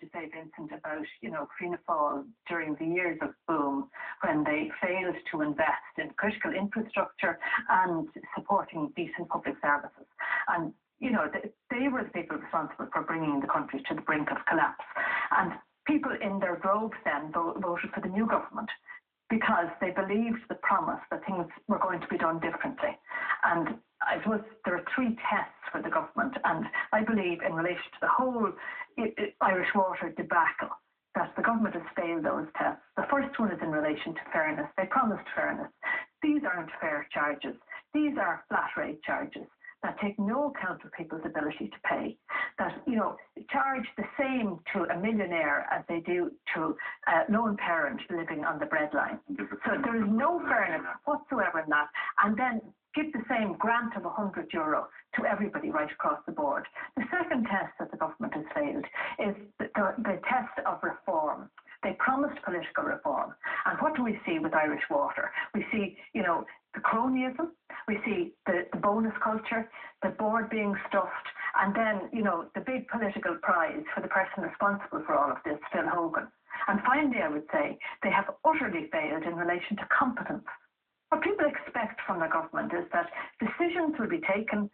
to say, Vincent, about, Fianna Fáil during the years of boom, when they failed to invest in critical infrastructure and supporting decent public services. And, they were the people responsible for bringing the country to the brink of collapse. And people in their droves then voted for the new government because they believed the promise that things were going to be done differently. And I suppose there are three tests for the government, and I believe in relation to the whole Irish Water debacle that the government has failed those tests. The first one is in relation to fairness. They promised fairness. These aren't fair charges. These are flat rate charges that take no account of people's ability to pay, that, charge the same to a millionaire as they do to a lone parent living on the breadline. So there is no fairness whatsoever in that. And then give the same grant of €100 to everybody right across the board. The second test that the government has failed is the test of reform. They promised political reform. And what do we see with Irish Water? We see, the cronyism, we see the bonus culture, the board being stuffed, and then, the big political prize for the person responsible for all of this, Phil Hogan. And finally, I would say they have utterly failed in relation to competence. What people expect from the government is that decisions will be taken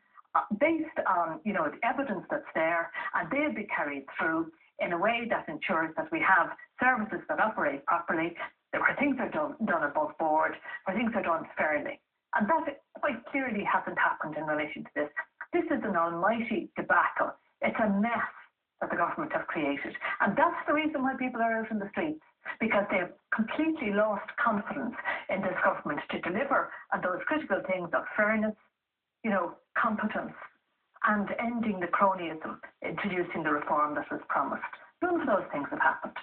based on, the evidence that's there, and they'll be carried through in a way that ensures that we have services that operate properly, where things are done above board, where things are done fairly. And that quite clearly hasn't happened in relation to this. This is an almighty debacle. It's a mess that the government have created. And that's the reason why people are out in the streets, because they've completely lost confidence in this government to deliver on those critical things of fairness, competence, and ending the cronyism, introducing the reform that was promised. None of those things have happened.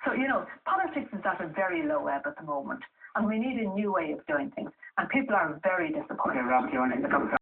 So, politics is at a very low ebb at the moment, and we need a new way of doing things. And people are very disappointed in the government.